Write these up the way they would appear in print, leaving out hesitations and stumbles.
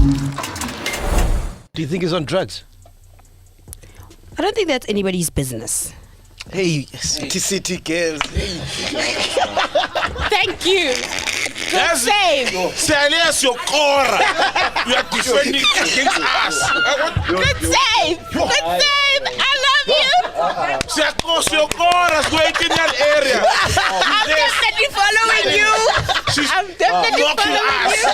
Do you think he's on drugs? I don't think that's anybody's business. Hey, city girls. Thank you. Good save. Salias your core. You are defending against us. Good save. Good save. I love you. Siakos your core is going in that area. I'm definitely following you. I'm definitely following you.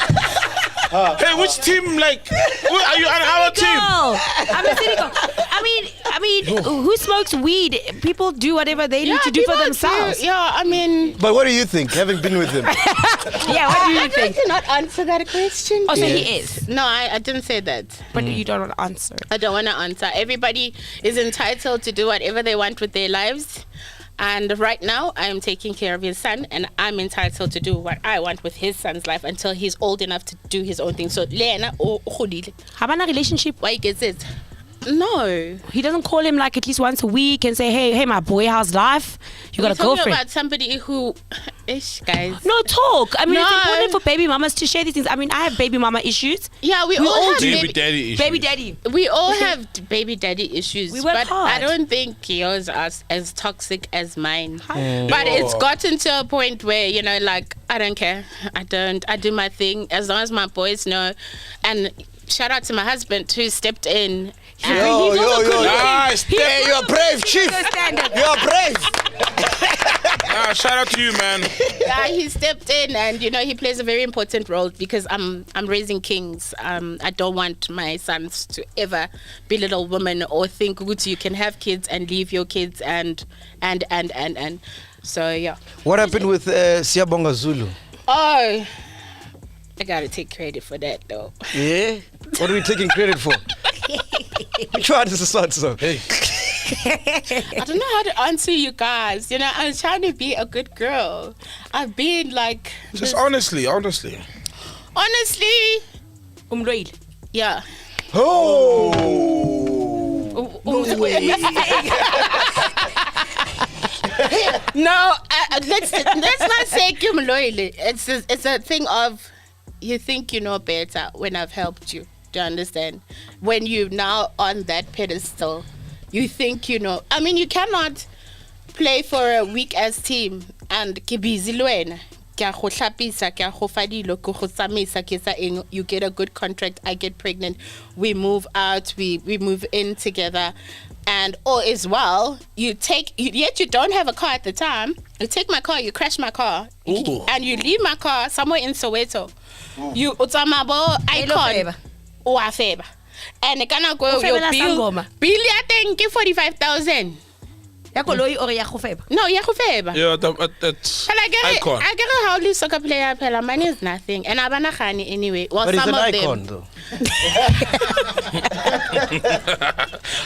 Hey, which team? Like, are you on our team? No, I'm a city girl. I mean, who smokes weed? People do whatever they need to do for themselves. Yeah, I mean. But what do you think, having been with him? Yeah, what do you I'd think? like to not answer that question. Oh, so he is. No, I didn't say that. But you don't want to answer. I don't want to answer. Everybody is entitled to do whatever they want with their lives. And right now, I am taking care of his son, and I'm entitled to do what I want with his son's life until he's old enough to do his own thing. So, Lena, Have a relationship? why he gets it? No. He doesn't call him like at least once a week and say, hey, my boy, how's life? You got a We're talking girlfriend. about somebody who, guys. No, talk. I mean, No. it's important for baby mamas to share these things. I mean, I have baby mama issues. Yeah, we We all all have do. Baby daddy issues. Baby daddy. We all have baby daddy issues, We work but hard. I don't think yours are as toxic as mine. But it's gotten to a point where, like, I don't care. I do my thing as long as my boys know. And shout out to my husband who stepped in. Yo. Nice. Hey, you're brave, chief. You're brave. Shout out to you, man. Yeah, he stepped in, and he plays a very important role because I'm raising kings. I don't want my sons to ever be little women or think good you can have kids and leave your kids and so yeah. What happened with Siyabonga Zulu? Oh, I gotta take credit for that though. Yeah? What are we taking credit for? Which one is the song? Hey. I don't know how to answer you guys. I'm trying to be a good girl. I've been like Just honestly. honestly, yeah. Oh. No, let's not say Kimloile. It's a thing of you think you know better when I've helped you. Do you understand? When you're now on that pedestal, you think you know. I mean, you cannot play for a weak ass team and ke busy lwena. You get a good contract, I get pregnant, we move out, we move in together, and all is well. Yet you don't have a car at the time. You take my car, you crash my car, and you leave my car somewhere in Soweto. You utamabo icon uafeba, and kana go your bill ya teng ke 45,000. Ya koloi or ya go feba? No, ya go feba. Yeah, that's icon. I get how this soccer player pela money is nothing, and abana khani anyway. Well, But it's some an of icon, them. though.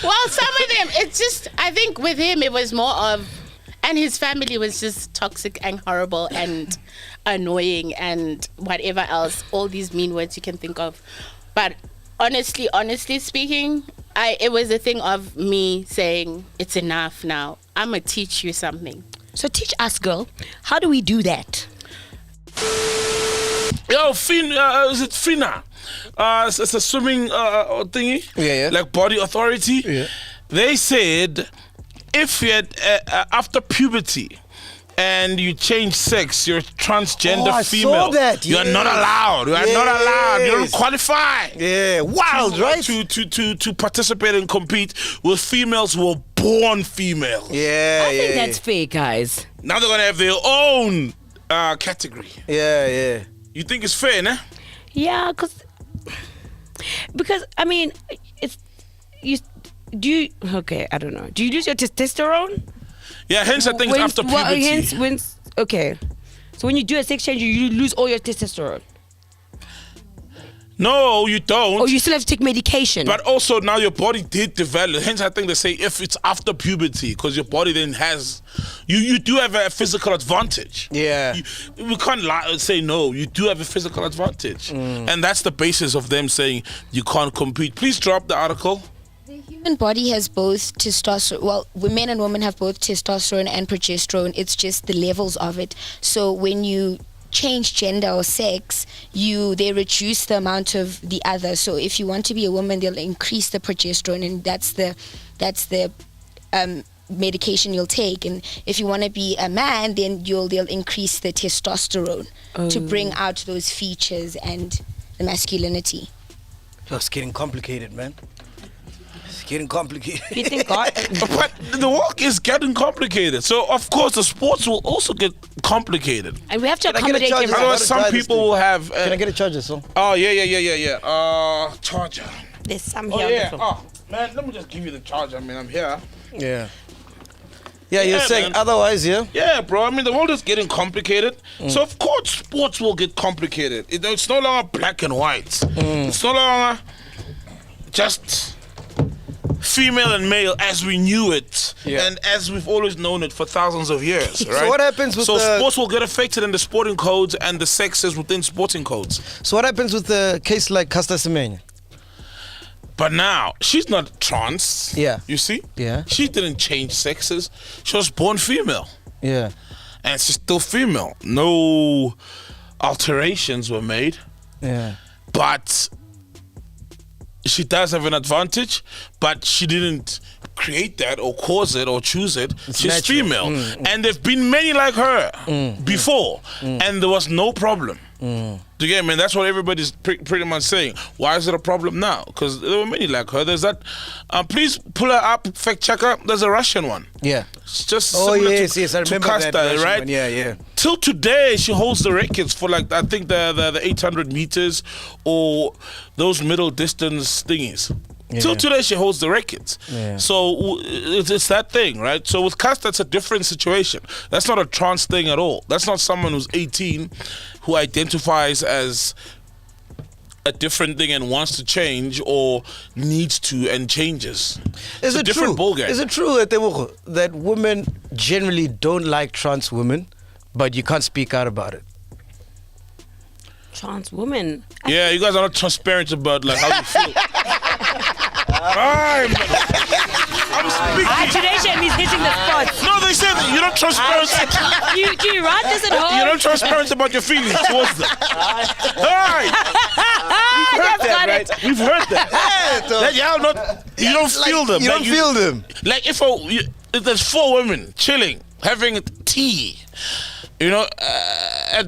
Well, some of them, it's just, I think with him it was more of, and his family was just toxic and horrible and annoying and whatever else, all these mean words you can think of. But honestly speaking, it was a thing of me saying, it's enough now. I'm going to teach you something. So teach us, girl. How do we do that? Yo, is it FINA? It's a swimming thingy. Yeah. Like Body Authority. Yeah. They said if you had after puberty and you change sex, you're transgender I female. saw that. You are not Yes. allowed. You are not allowed. You don't Yes. qualify. Yeah, wild, right? To participate and compete with females who were born female. Yeah, I think that's fair, guys. Now they're gonna have their own category. Yeah. You think it's fair, nah? Yeah, because I mean, okay, I don't know. Do you lose your testosterone? Yeah, hence I think it's after puberty. Okay. So when you do a sex change, you lose all your testosterone. No, you don't. Or you still have to take medication. But also now your body did develop. Hence I think they say if it's after puberty, because your body then has, you do have a physical advantage. Yeah. We can't say no. You do have a physical advantage. And that's the basis of them saying you can't compete. Please drop the article. The human body has both testosterone. Well, men and women have both testosterone and progesterone. It's just the levels of it. So when you change gender or sex, they reduce the amount of the other. So if you want to be a woman, they'll increase the progesterone, and that's the medication you'll take. And if you want to be a man, then they'll increase the testosterone to bring out those features and the masculinity. It's getting complicated, man. It's getting complicated. You think God? But the work is getting complicated. So, of course, the sports will also get complicated. And we have to Can I get a accommodate charger? everyone. Otherwise, some people will have... Can I get a charger, so? Oh, yeah. Charger. There's some Oh, here on the yeah. floor. Oh, man, let me just give you the charger. I mean, I'm here. Yeah. Yeah, you're saying man. otherwise, yeah? Yeah, bro. I mean, the world is getting complicated. So, of course, sports will get complicated. It's no longer black and white. It's no longer just female and male as we knew it and as we've always known it for thousands of years, right? So what happens with sports will get affected in the sporting codes and the sexes within sporting codes. So what happens with the case like Caster Semenya? But now, she's not trans. Yeah. You see? Yeah. She didn't change sexes. She was born female. Yeah. And she's still female. No alterations were made. Yeah. But she does have an advantage, but she didn't create that or cause it or choose it. She's natural. female. And there've been many like her before, and there was no problem. Do you get me? That's what everybody's pretty much saying. Why is it a problem now? Because there were many like her. There's that. Please pull her up, fact check her. There's a Russian one. Yeah. It's just Oh, similar yes, to, yes. I to remember Costa, that Russian right? one. Yeah, yeah. Till today, she holds the records for like I think the 800 meters or those middle distance thingies. Yeah. Till today, she holds the records. Yeah. So it's that thing, right? So with Costa, it's a different situation. That's not a trans thing at all. That's not someone who's 18 who identifies as a different thing and wants to change or needs to and changes. Is It's a it different true? ballgame. Is it true that women generally don't like trans women, but you can't speak out about it? Trans woman. Yeah, you guys are not transparent about like how you feel. I'm speaking. Today Shami's hitting the spot. No, they said you're not transparent. Do you write this at home? You're not transparent about your feelings towards them. Alright. We've heard that. That y'all not. You don't feel them. You don't feel them. Like if there's 4 women chilling, having tea, you know, at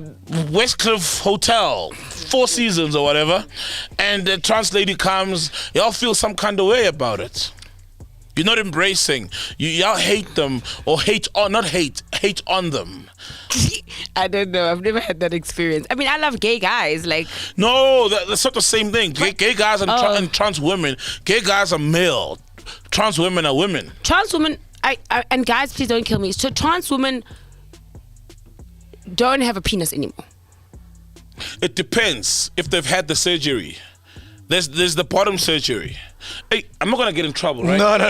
Westcliff Hotel, 4 Seasons or whatever, and the trans lady comes, y'all feel some kind of way about it. You're not embracing. Y'all hate them or hate on them. I don't know. I've never had that experience. I mean, I love gay guys. Like, No, that's not the same thing. Gay guys and trans women. Gay guys are male. Trans women are women. trans women, and guys, please don't kill me. So trans women don't have a penis anymore. It depends if they've had the surgery. There's the bottom surgery. Hey, I'm not gonna get in trouble, right? No. No,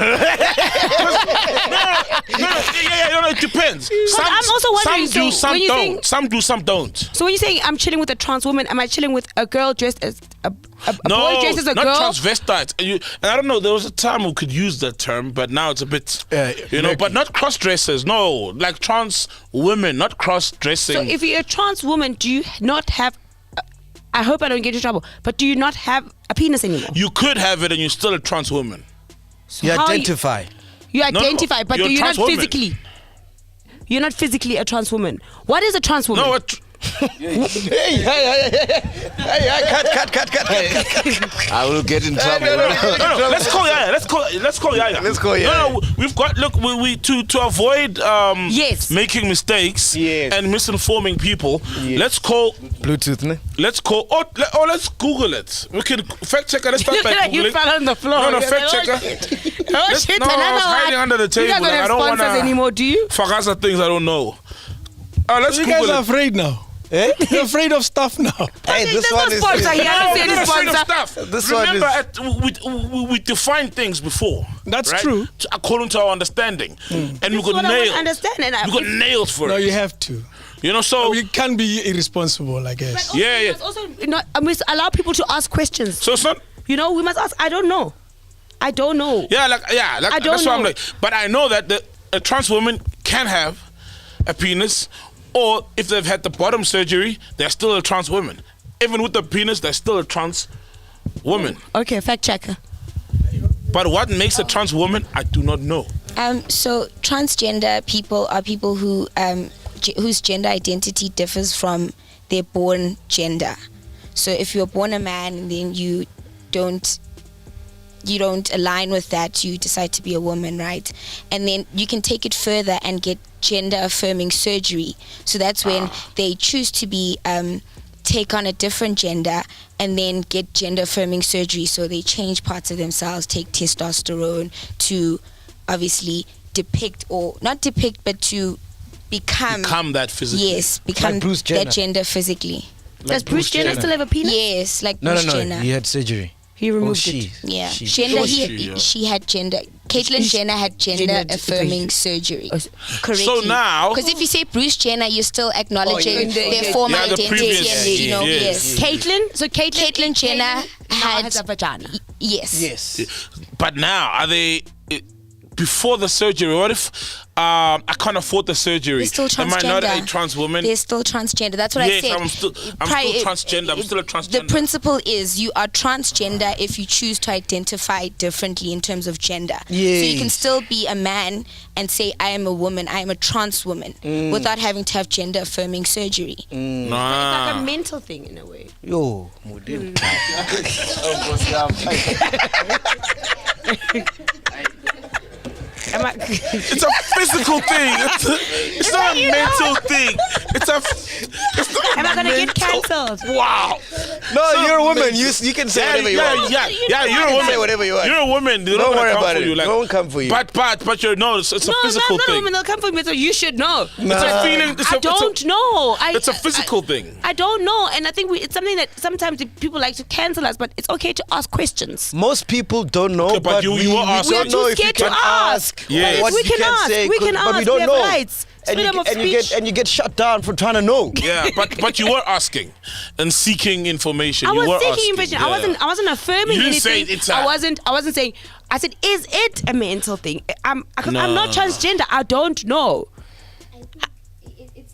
it depends. I'm also wondering, Some do, so some when you don't. think- Some do, some don't. So when you're saying I'm chilling with a trans woman, am I chilling with a girl dressed as a boy dressed as a not girl? transvestites. And I don't know. There was a time we could use that term, but now it's a bit, but not cross dressers. No, like trans women, not cross dressing. So if you're a trans woman, do you not have? I hope I don't get in trouble. But do you not have a penis anymore? You could have it, and you're still a trans woman. So You how identify. You No, identify, but you're a you're not trans woman. physically. You're not physically a trans woman. What is a trans woman? No, Hey, cut. I will get in trouble. No, let's call Yaya. Let's call Yaya. Let's call Yaya. No, we've got we to avoid Yes. making mistakes Yes. and misinforming people. Yes. Let's call Bluetooth, ne? let's Google it. We can fact checker. Let's start Look by at you Googling. fell on the floor. No, fact checker. Oh shit! No, I was another hiding one. under the You table. guys don't I have don't sponsors wanna anymore, do you? Fagaza things I don't know. Let's You guys Google are it. afraid now. Eh? You're afraid of stuff now. Hey, this There's one no is. sponsor here. I don't see No, any we're not afraid of sponsor. stuff. This one Remember, we defined things before. That's right? true. According to our understanding, and we That's got what I nailed. want to understand. And We got nailed for No, it. you have to. You know, so You can't be irresponsible, I guess. Yeah, yeah. Also, I must allow people to ask questions. so it's not. You know, we must ask. I don't know. I don't know. Yeah, I don't that's why I'm know. like. But I know that a trans woman can have a penis, Or if they've had the bottom surgery, they're still a trans woman. Even with the penis, they're still a trans woman. Okay, fact checker. But what makes a trans woman, I do not know. So transgender people are people who whose gender identity differs from their born gender. So if you're born a man and then you don't align with that, you decide to be a woman, right? And then you can take it further and get gender affirming surgery. So that's when they choose to be take on a different gender and then get gender affirming surgery. So they change parts of themselves, take testosterone to obviously depict, or not depict, but to become that physically. Yes, become Like Bruce Jenner. that gender physically. Does Bruce Jenner still have a penis? Yes, like No, Bruce no, no. Jenner. He had surgery. He removed she. it. Yeah, She. gender. She, yeah. She had gender. Caitlyn Jenner had gender affirming surgery. Correctly. So now- because if you say Bruce Jenner, you're still acknowledging yeah. their former Yeah, the identity, previous- and you know, yes. yes. Caitlyn Jenner now had has a vagina. yes. Yes. But now, are they before the surgery? What if I can't afford the surgery? They're still Am I not a transgender. trans woman? They're still transgender. That's what Yes, I said. I'm still transgender. I'm still a transgender. The principle is you are transgender if you choose to identify differently in terms of gender. So you can Yes. still be a man and say, I am a woman, I am a trans woman, without having to have gender affirming surgery. It's like a mental thing in a way. Yo, Modin. It's a physical thing. It's not a mental thing. It's not Am I gonna get mental- cancelled? Wow. No, So you're a woman. mental. You can say whatever you want. Yeah, you're a woman. Say whatever you want. You're a woman. They're Don't not gonna worry come about for it. you. They won't come for you. But you're no. It's a No, physical I'm not a thing. woman. They'll come for me, so you should know. It's a feeling. I don't know. It's a physical thing. I don't know, and I think it's something that sometimes people like to cancel us, but it's okay to ask questions. Most people don't know, Okay, but but you we were asking. don't We're know too if you scared to can ask. Yes. what We you can ask. say, We can but we ask. don't We have know. rights. Freedom of and speech. you get shut down for trying to know. Yeah, but you were asking and seeking information. I You were was seeking asking, information. yeah. I wasn't affirming You didn't say anything. it's a- I wasn't saying. I said, is it a mental thing? I'm No. not transgender. I don't know.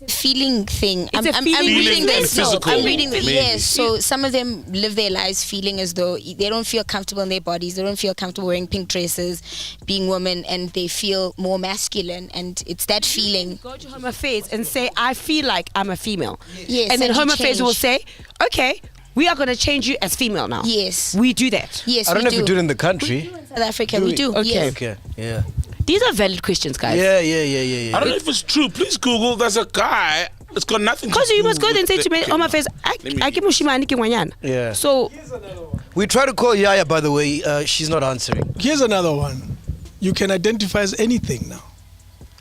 Feeling thing. It's a I'm feeling reading and this. physical, I'm reading this. maybe. Yes. So some of them live their lives feeling as though they don't feel comfortable in their bodies. They don't feel comfortable wearing pink dresses, being women, and they feel more masculine. And it's that feeling. Go to Home Affairs and say, I feel like I'm a female. Yes. And then you Home Affairs will change. say, okay, we are going to change you as female now. Yes. We do that. Yes. I don't we know if do. you do it in the country. South Africa, we do. Okay. Yes. Okay. Yeah. These are valid questions, guys. Yeah. I don't know if it's true. Please Google. There's a guy. It's got nothing to do Because you must go there and say with to me, the- Home Affairs, Let me- I give Mushima Aniki Wanyana. Yeah. So, We try to call Yaya, by the way. She's not answering. Here's another one. You can identify as anything now.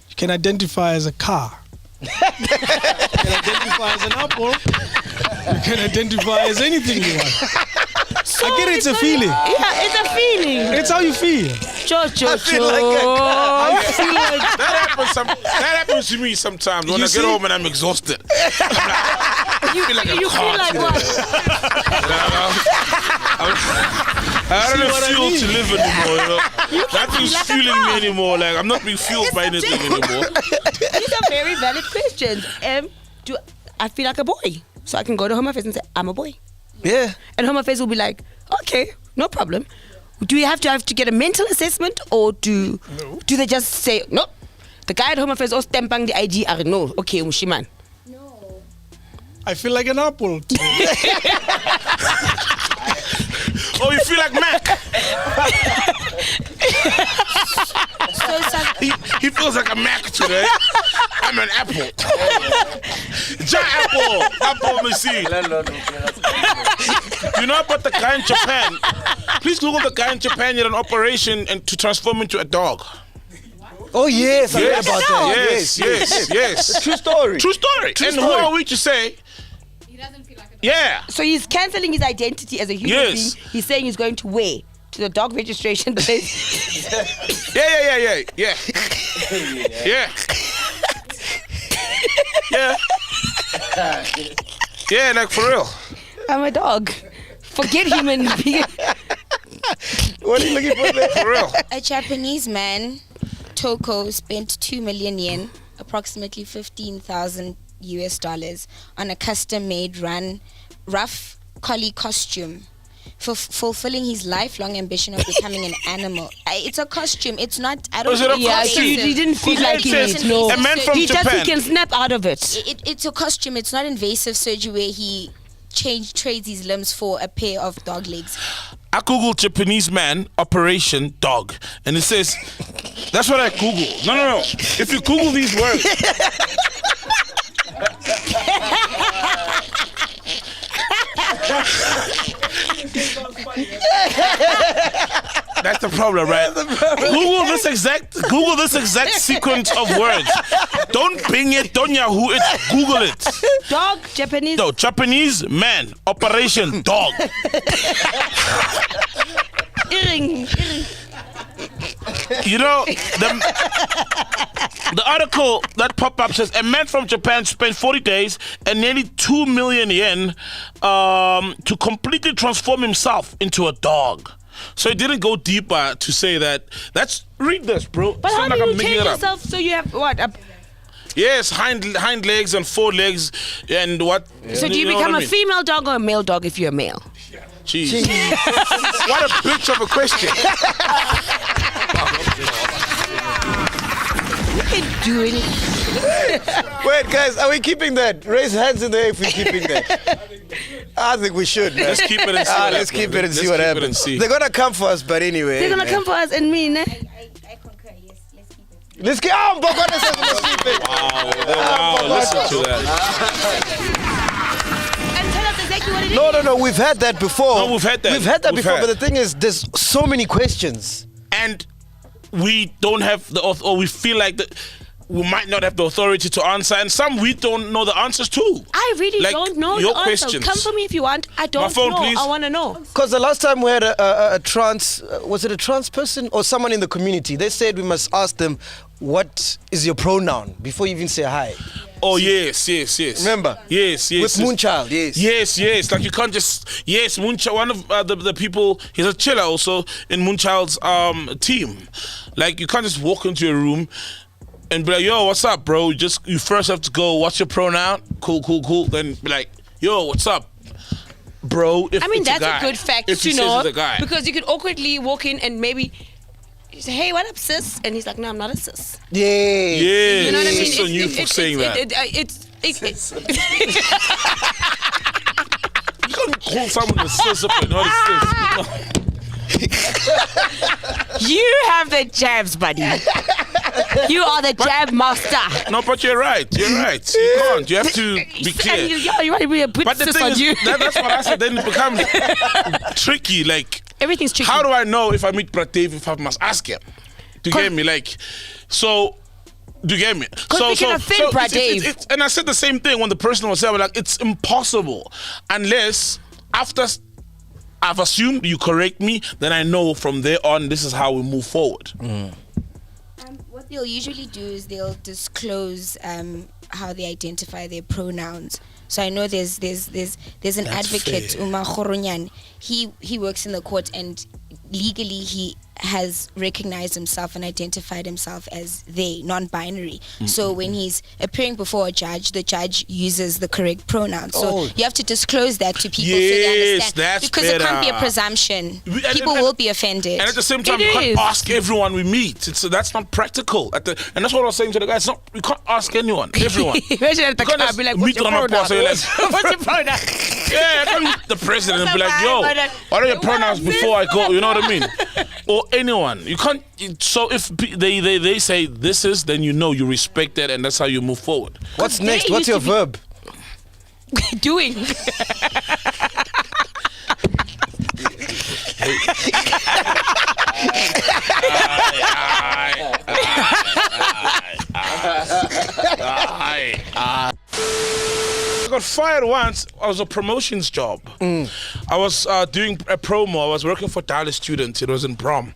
You can identify as a car. You can identify as an apple. You can identify as anything you want. I get it, it's a feeling. yeah, it's a feeling. It's how you feel. I feel like a car. That happens to me sometimes when You I see? get home and I'm exhausted. I feel like a You car feel like today. what? I don't have what I fuel mean? to live anymore, you know. Nothing's like a fueling car. me anymore. Like I'm not being fueled by anything anymore. These are very valid questions. Do I feel like a boy? So I can go to Home Affairs and say, I'm a boy. Yeah. And Home Affairs will be like, okay, no problem. Do we have to get a mental assessment, or do they just say, no? The guy at Home Affairs all stamping the ID, no, okay, Mushiman. I feel like an apple. Oh, you feel like Mac? So it's like, He feels like a Mac today. I'm an apple. Giant apple. Apple, me see. You know about the guy in Japan? Please Google the guy in Japan. He had an operation and to transform into a dog. Oh yes, I heard Yes, about that. yes. True story. True story. True And who story. are we to say? Yeah. So he's cancelling his identity as a human Yes. being. He's saying he's going to wear to the dog registration place. Yeah. Yeah, like for real. I'm a dog. Forget human being. What are you looking for there? For real. a Japanese man, Toko, spent 2 million yen, approximately $15,000 US dollars on a custom-made rough collie costume for fulfilling his lifelong ambition of becoming an animal. It's a costume. It's not. I don't. Is it a Yeah, costume? you didn't feel Because like it it. says No, a man from he just Japan. can snap out of it. It's a costume. It's not invasive surgery where he trades his limbs for a pair of dog legs. I googled Japanese man operation dog, and it says that's what I googled. No. If you Google these words. That's the problem, right? Google this exact sequence of words. Don't Bing it, don't Yahoo it, Google it. Dog, Japanese. No, Japanese man, operation dog. Earring. You know, the article that popped up says a man from Japan spent 40 days and nearly 2 million yen to completely transform himself into a dog. So he didn't go deeper to say that. Read this, bro. But It's how not do like you I'm making change it up. yourself so you have what? Yes, hind legs and forelegs and what? So do you know become what I a mean? female dog or a male dog if you're a male? Jeez. What a bitch of a question. You can do it. Wait, guys, are we keeping that? Raise hands in the air if we're keeping that. I think we should, man. Let's keep it and see what Let's happens, keep it man. and see Let's what keep it happens. and see. They're gonna come for us, but anyway. They're gonna man. come for us and me, ne? I concur. Yes, let's keep it. Let's get on, but let's keep it. Wow, listen to that. And tell us exactly what it is. No, we've had that before. No, we've had that. We've had that We've before, had. but the thing is, there's so many questions. And we don't have or we feel like we might not have the authority to answer, and some we don't know the answers to. I really Like, don't know your the answer. questions. Come for me if you want. I don't phone, know. please. I want to know. Because the last time we had a trans, was it a trans person or someone in the community? They said we must ask them, what is your pronoun before you even say hi? Oh yes. Remember? Yes. With Moonchild, yes. Yes. Like you can't just Moonchild. One of the people, he's a chiller also in Moonchild's team. Like you can't just walk into a room and be like, yo, what's up, bro? You first have to go, what's your pronoun? Cool. Then be like, yo, what's up, bro? If I mean, it's that's guy. a good fact if to he know. says it's a guy. Because you could awkwardly walk in and maybe you say, hey, what up, sis? And he's like, no, I'm not a sis. Yeah. Yeah, You know what I mean? it's on you for saying that. You can't call someone a sis if they're not a sis. You have the jabs, buddy. You are the jab master. No, but you're right. You can't. You have to be clear. You want to be a put But the sis thing on is, you. that's what I said. Then it becomes tricky. Like, Everything's tricky. how do I know if I meet Brad Dave if I must ask him? Do you get me? Like, so. Do you get me? Because we can offend Brad Dave. And I said the same thing when the person was there. Like, it's impossible unless after I've assumed you correct me, then I know from there on this is how we move forward. What they'll usually do is they'll disclose how they identify their pronouns. So I know there's an advocate, fair. Uma Khoronyan. He works in the court, and legally he has recognized himself and identified himself as they, non-binary. So when he's appearing before a judge, the judge uses the correct pronoun. So you have to disclose that to people so they Yes, understand. that's because it can't be a better. presumption. And- People and- will be offended. And at the same time, It you can't is. ask everyone we meet. That's not practical. And that's what I was saying to the guys. We can't ask anyone, everyone. Imagine at the You can't car, just be like, meet what's your on a pronoun? bus and you're like, What's your pronoun? yeah, I can meet the president and be like, yo, what are your pronouns before I go? You know what I mean? Or anyone. You can't. So if they say this is, then you know you respect that, and that's how you move forward. What's They next? What's used your to be- verb? Doing. I got fired once. I was a promotions job. I was doing a promo. I was working for Dallas Students. It was in Brom.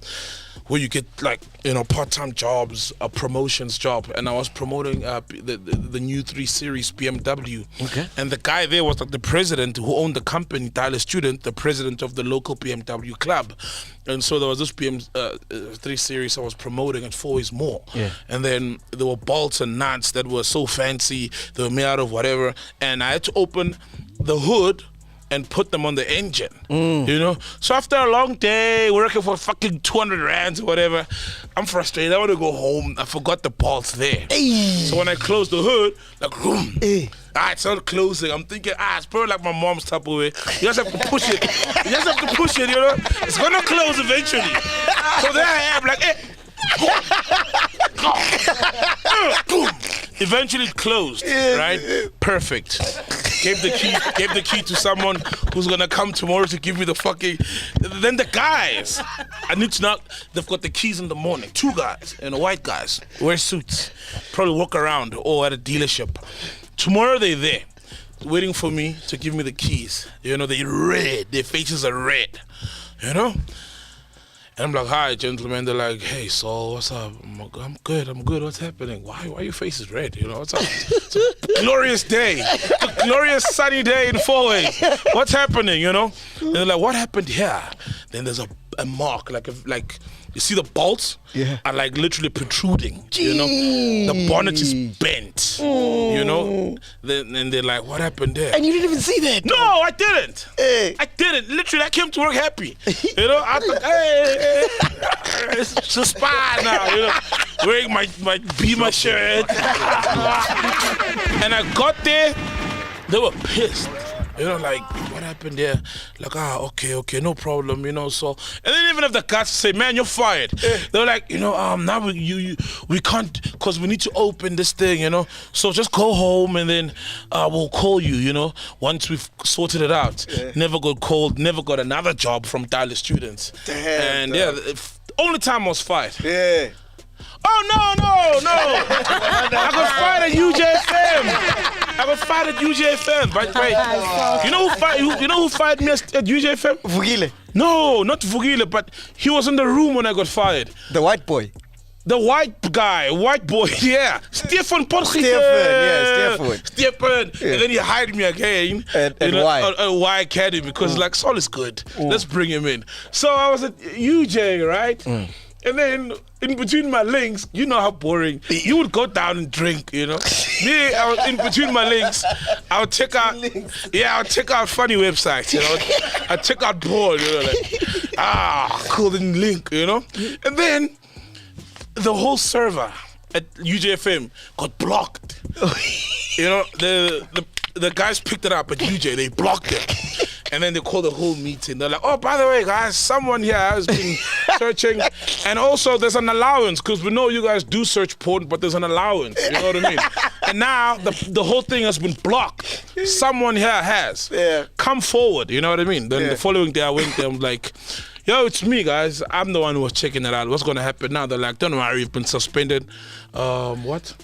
where you get like, you know, part-time jobs, a promotions job, and I was promoting the new 3 Series BMW. Okay. And the guy there was like the president who owned the company, Tyler Student, the president of the local BMW club. And so there was this 3 Series I was promoting at 4 is more. Yeah. And then there were bolts and nuts that were so fancy, they were made out of whatever, and I had to open the hood and put them on the engine, you know? So after a long day working for fucking 200 rands or whatever, I'm frustrated. I want to go home. I forgot the bolts there. So when I closed the hood, like, it started closing. I'm thinking, it's probably like my mom's Tupperware. You just have to push it. You just have to push it, you know? It's going to close eventually. So there I am, like, eventually it closed, right? Perfect. Gave the key to someone who's gonna come tomorrow to give me the fucking. Then the guys, I need to know, they've got the keys in the morning. 2 guys, and white guys, wear suits, probably walk around or at a dealership. Tomorrow they're there, waiting for me to give me the keys. You know, they're red, their faces are red, you know? And I'm like, hi, gentlemen. They're like, hey, Saul, what's up? I'm good. What's happening? Why your face is red? You know, what's up? It's a glorious day. A glorious sunny day in 4 ways. What's happening, you know? And they're like, what happened here? Then there's a mark, like you see the bolts are like literally protruding, you know? The bonnet is bent, you know? And they're like, what happened there? And you didn't even see that? No, I didn't. Hey. I didn't. Literally, I came to work happy. You know, I thought, hey, it's a spa now, you know? Wearing my Beamer shirt. And I got there, they were pissed. You know, like, what happened there? Like, okay, no problem, you know, so. And then even if the guys say, man, you're fired. They're like, you know, now we can't, because we need to open this thing, you know. So just go home and then we'll call you, you know, once we've sorted it out. Never got called, never got another job from Tyler Students. Damn, and only time I was fired. Yeah. Oh, no. I got fired at UJFM. I got fired at UJFM. By the way, you know who fired me at UJFM? Vugile. No, not Vugile, but he was in the room when I got fired. The white boy. The white boy, yeah. Stefan Potgieter. Stefan. Yeah. And then he hired me again. And why? At Y Academy, because like, Sol is good. Let's bring him in. So I was at UJ, right? And then in between my links, you know how boring. You would go down and drink, you know. Me, I was in between my links. I would check out, I would check out funny websites, you know. I'd check out porn, you know, like, cool, then link, you know. And then the whole server at UJFM got blocked. You know, the guys picked it up at UJ, they blocked it. And then they called the whole meeting. They're like, oh, by the way, guys, someone here has been searching. And also, there's an allowance, because we know you guys do search porn, but there's an allowance. You know what I mean? And now, the whole thing has been blocked. Someone here has. Come forward. You know what I mean? Then the following day, I went there. I'm like, yo, it's me, guys. I'm the one who was checking it out. What's going to happen now? They're like, don't worry, you've been suspended. What?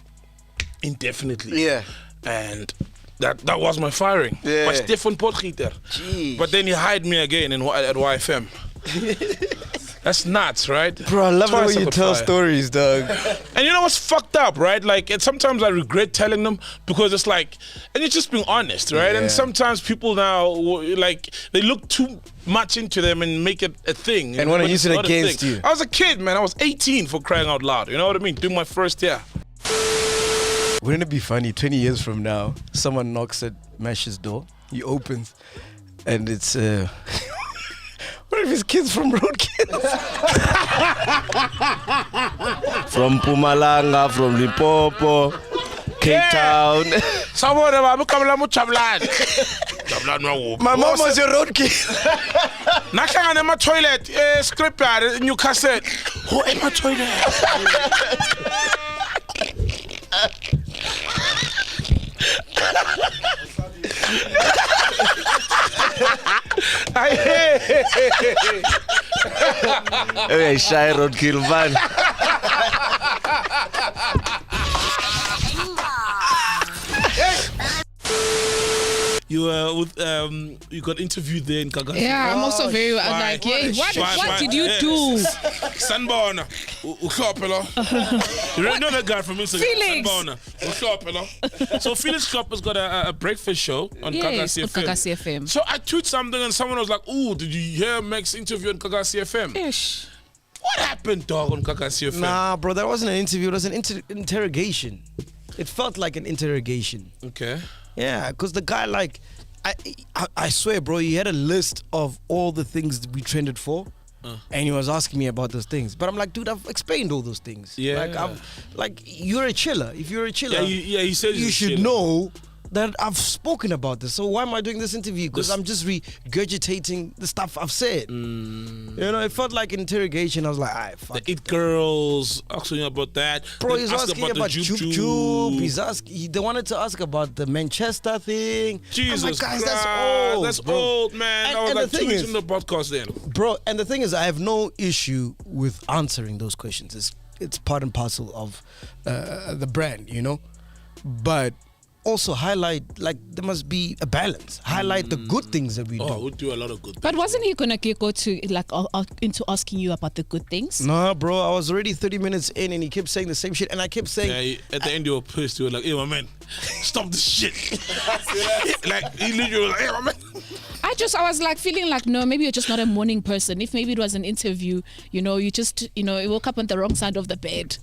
Indefinitely. Yeah. And that was my firing. But Stefan Potgieter. But then he hired me again at YFM. That's nuts, right? Bro, I love the way you tell stories, dog. And you know what's fucked up, right? Like, and sometimes I regret telling them, because it's like, and it's just being honest, right? And sometimes people now, like, they look too much into them and make it a thing. And want to use it against you. I was a kid, man. I was 18, for crying out loud. You know what I mean? Doing my first year. Wouldn't it be funny, 20 years from now, someone knocks at Mash's door, he opens, and it's, what if it's kids from Roadkill? From Mpumalanga, from Limpopo, Cape Town. My mom was your Roadkill. Nahlangana ema toilet, script yard, new cassette. Who ema toilet? Okay, shy Roadkill man. You you with you got interviewed there in Kagasi. Yeah, I'm also very Why? like, yeah, Why? what did you do? Sanbona, you know that guy from Instagram? Felix. Sanbona. So Felix Klopp has got a breakfast show on Yes, Kagasi on FM. Kagasi FM. So I tweeted something and someone was like, "Oh, did you hear Mac's interview on Kagasi FM?" Ish. What happened, dog, on Kagasi FM? Nah, bro, that wasn't an interview. It was an interrogation. It felt like an interrogation. Okay. Yeah, because the guy, like, I swear, bro, he had a list of all the things that we trended for. And he was asking me about those things, but I'm like, dude, I've explained all those things. Yeah. Like, you're a chiller. If you're a chiller, he says you he's a should chiller. know that I've spoken about this. So why am I doing this interview? Because I'm just regurgitating the stuff I've said. You know, it felt like an interrogation. I was like, alright, fuck. The It Girls asking you about that. Bro, Then he's ask asking about the Joop Joop Joop. He's asking. They wanted to ask about the Manchester thing. Jesus I'm like, guys, Christ, that's old. That's bro. old, man. And- I was and like the 2 thing weeks is- in the podcast then. Bro, and the thing is, I have no issue with answering those questions. It's part and parcel of the brand, you know. But also highlight, like, there must be a balance. Highlight the good things that we Oh, do. we do a lot of good But things. wasn't he gonna go to like into asking you about the good things? Nah, bro, I was already 30 minutes in and he kept saying the same shit. And I kept saying, Yeah, at the end you were pissed. You were like, "Hey, my man, stop this shit." Like he literally was like, "Hey, my man." I was like feeling like, no, maybe you're just not a morning person. If maybe it was an interview, you know, you just, you know, you woke up on the wrong side of the bed.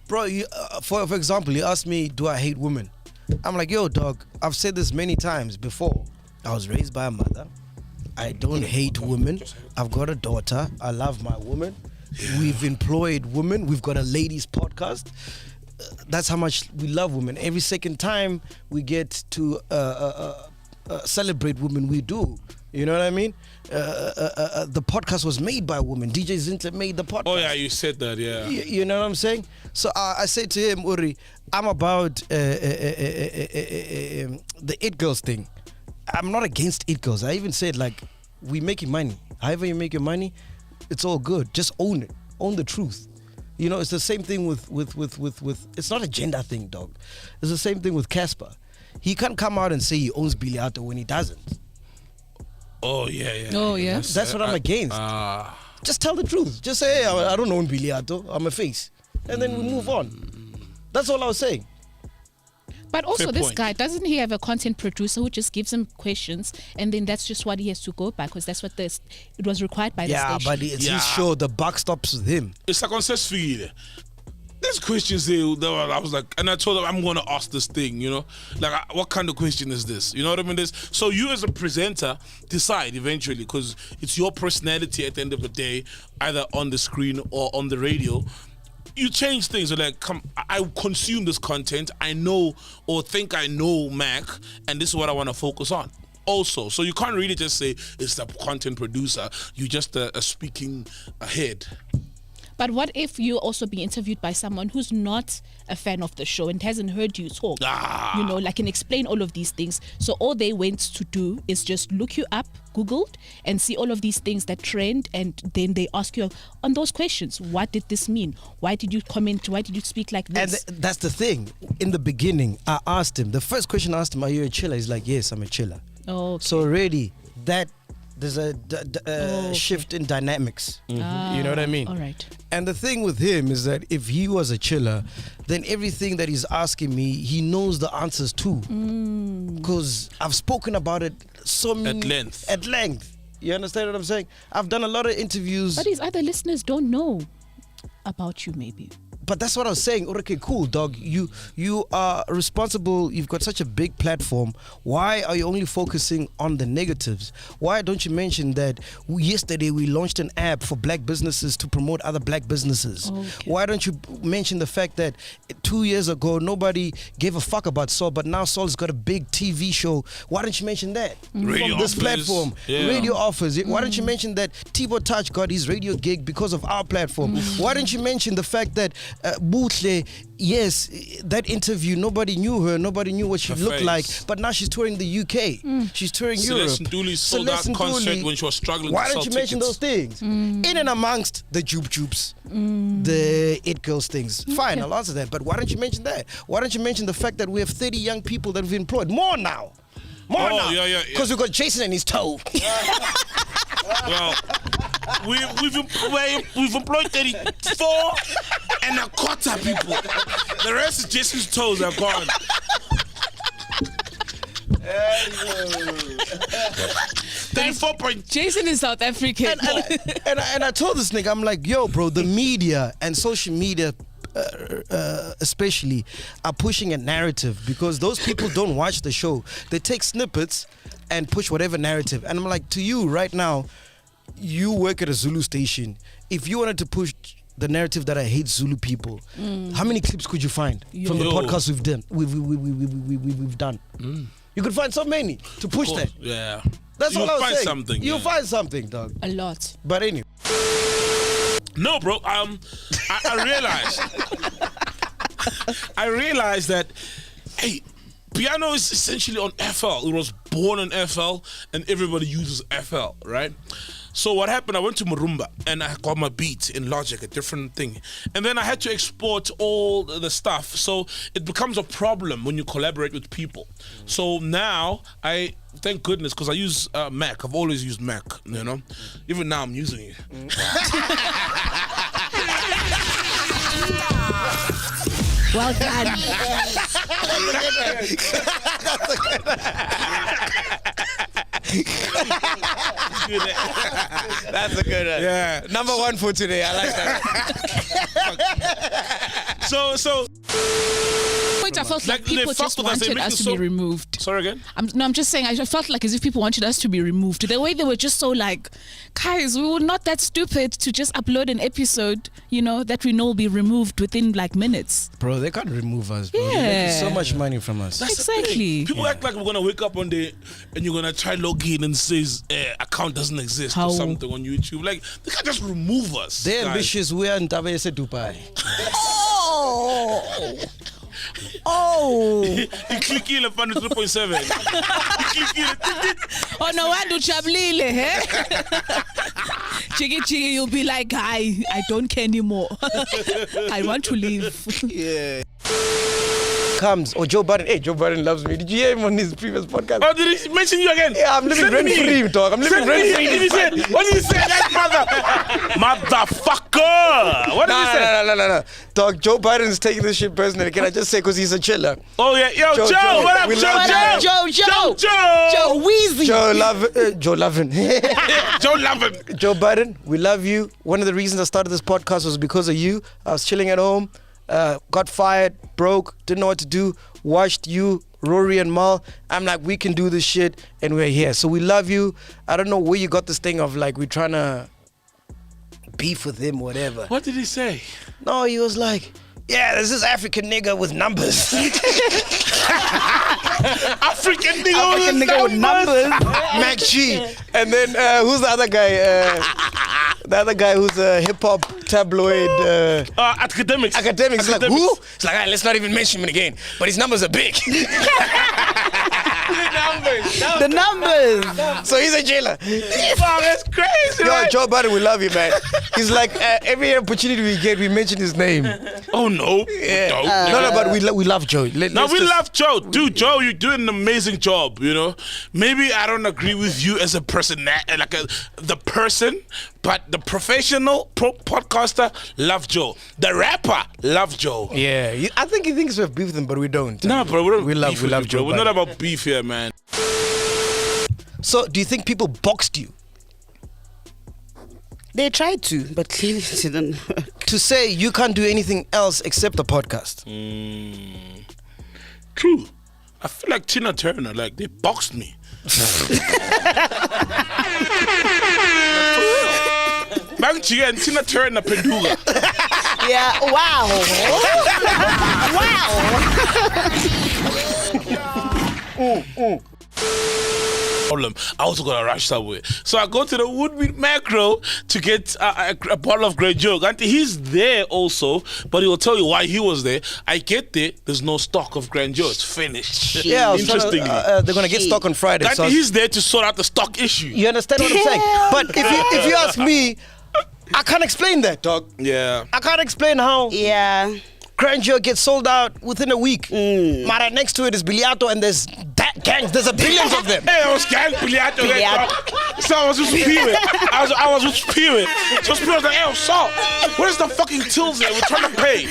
bro, you, for example, you asked me, do I hate women? I'm like, yo, dog, I've said this many times before. I was raised by a mother. I don't hate women. I've got a daughter. I love my woman. We've employed women. We've got a ladies podcast. That's how much we love women. Every second time we get to celebrate women, we do. You know what I mean? The podcast was made by women. DJ Zintle made the podcast. Oh yeah, you said that. Yeah. You know what I'm saying? So I said to him, Uri, I'm about the It Girls thing. I'm not against It Girls. I even said, like, we making money. However you make your money, it's all good. Just own it. Own the truth. You know, it's the same thing with it's not a gender thing, dog. It's the same thing with Casper. He can't come out and say he owns Biliato when he doesn't. Oh yeah. Oh, yeah. That's what I'm against. Just tell the truth. Just say, hey, I don't own Biliato. I'm a face. And then we move on. That's all I was saying. But also Fair this point. guy, doesn't he have a content producer who just gives him questions and then that's just what he has to go by because that's what it was required by the Yeah, station. but it's Yeah. his show. The buck stops with him. It's a consensus feel. There's questions there that I was like, and I told him I'm going to ask this thing, you know, like what kind of question is this? You know what I mean? So you as a presenter decide eventually because it's your personality at the end of the day, either on the screen or on the radio. You change things. So like, I consume this content. I know or think I know Mac, and this is what I want to focus on. Also, so you can't really just say it's the content producer. You just speaking ahead. But what if you also be interviewed by someone who's not a fan of the show and hasn't heard you talk? You know, like, and explain all of these things. So all they went to do is just look you up, Googled, and see all of these things that trend, and then they ask you on those questions, what did this mean? Why did you comment? Why did you speak like this? And that's the thing. In the beginning, I asked him, the first question I asked him, are you a chiller? He's like, yes, I'm a chiller. Oh, okay. So already, there's a okay. shift in dynamics. You know what I mean? All right. And the thing with him is that if he was a chiller, then everything that he's asking me, he knows the answers to. Because I've spoken about it so many At length. You understand what I'm saying? I've done a lot of interviews. But his other listeners don't know about you, maybe. But that's what I was saying. Okay, cool, dog. You are responsible. You've got such a big platform. Why are you only focusing on the negatives? Why don't you mention that yesterday we launched an app for black businesses to promote other black businesses? Okay. Why don't you mention the fact that 2 years ago nobody gave a fuck about Saul, but now Saul's got a big TV show? Why don't you mention that Radio from this offers. platform? Yeah. Radio offers. Why don't you mention that Tibo Touch got his radio gig because of our platform? Why don't you mention the fact that Butle, yes, that interview, nobody knew her, nobody knew what she Her looked face. like, but now she's touring the UK, she's touring Europe. Celeste Nduli sold out Celeste concert Nduli, when she was struggling why to don't sell you mention tickets. those things? In and amongst the Joop Joops, the It Girls things. Fine, I'll answer that, but why don't you mention that? Why don't you mention the fact that we have 30 young people that we've employed? More now. Oh, yeah. Because we got Jason and his toe. Well, we've employed 34 and a quarter people. The rest is Jason's toes are gone. 34 point. Jason is South African. And I told this nigga, I'm like, yo, bro, the media and social media especially are pushing a narrative because those people don't watch the show. They take snippets and push whatever narrative. And I'm like, to you right now, you work at a Zulu station. If you wanted to push the narrative that I hate Zulu people, how many clips could you find from the podcast we've done? We've done. You could find so many to push that. Yeah. That's all I was saying. Something. You'll find something, dog. A lot. But anyway. No, bro. I realized that, hey, piano is essentially on FL. It was born on FL, and everybody uses FL, right? So what happened, I went to Marumba, and I got my beat in Logic, a different thing. And then I had to export all the stuff. So it becomes a problem when you collaborate with people. So now, thank goodness, because I use Mac. I've always used Mac, you know? Even now, I'm using it. Well done. That's a good one. Yeah. Number one for today. I like that. So I felt like they people fuck just with us, they wanted make us it to so- be removed. Sorry again? I'm just saying, I felt like as if people wanted us to be removed. The way they were just so like, guys, we were not that stupid to just upload an episode, that we know will be removed within like minutes. Bro, they can't remove us, bro. They're making so much money from us. That's the Exactly. thing. People act like we're gonna wake up one day and you're gonna try log in and says account doesn't exist How? or something on YouTube. Like they can't just remove us. They're guys. ambitious. We are in Tabese Dubai. Oh. Iklikile pano 3.7. Oh no, I do chablile, eh? Chigi, you'll be like, I don't care anymore. I want to leave. Yeah. Comes or Joe Biden. Hey, Joe Biden loves me. Did you hear him on his previous podcast? Oh, did he mention you again? Yeah, I'm living rent free, dog. I'm living rent free. What did he say? What did he say? That motherfucker. What did he say? No. Dog, Joe Biden's taking this shit personally. Can I just say because he's a chiller? Oh yeah, yo, Joe, what up, we Joe? love Joe, Joe. Joe, Weezy. Joe Lovin. Joe Lovin. Joe Biden, we love you. One of the reasons I started this podcast was because of you. I was chilling at home, got fired, broke, didn't know what to do, watched you, Rory and Mal. I'm like, we can do this shit, and we're here. So we love you. I don't know where you got this thing of like we're trying to beef with him, whatever. What did he say? No, he was like, yeah, there's this African nigga with numbers. African nigga with numbers. MacG. And then who's the other guy? The other guy who's a hip hop tabloid. Academics. Academics. Like, who? It's like, let's not even mention him again. But his numbers are big. The numbers. So he's a jailer. Wow, that's crazy. Yo, right? Joe Biden, we love you, man. He's like, every opportunity we get, we mention his name. Oh no. Yeah. No, but we love Joe. Love Joe. Dude, Joe, you're doing an amazing job, Maybe I don't agree with you as a person, the person, but the professional podcaster, love Joe. The rapper, love Joe. Yeah, I think he thinks we have beef with him, but we don't. No, bro, we love Joe. We're not about beef here, man. So, do you think people boxed you? They tried to, but clearly it didn't. To say you can't do anything else except the podcast. True. I feel like Tina Turner, like they boxed me. MacG and Tina Turner Penduga. Yeah, wow. Problem. I also got to rush somewhere. So I go to the Woodmead Macro to get a bottle of Grey Joke. And he's there also, but he will tell you why he was there. I get there, there's no stock of Grey Joke. It's finished. Yeah, interestingly. they're going to get stock on Friday. And So he's there to sort out the stock issue. you understand what I'm saying? But if you ask me, I can't explain that, dog. Yeah. I can't explain how Yeah. Grandeur gets sold out within a week. Mara next to it is Biliato, and there's that gangs. There's a billions of them. Hey, I was gang Biliato. So I was with Spirit. I was with Spirit. So Spirit was like, hey, so where's the fucking tills there? We're trying to pay.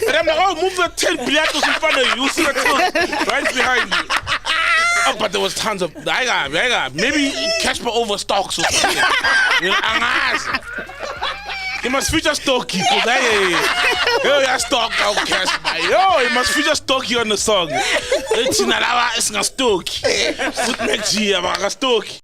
And I'm like, oh, move the 10 Biliatos in front of you. You'll see the tills right behind you. Oh, but there was tons of. I got. Maybe Casper overstocks or something. You know, he must feature Stokey. Yo, yeah, stock out Casper. Yo, he must feature Stokey on the song. It's not Stokey. With MacG, I'm Stokey.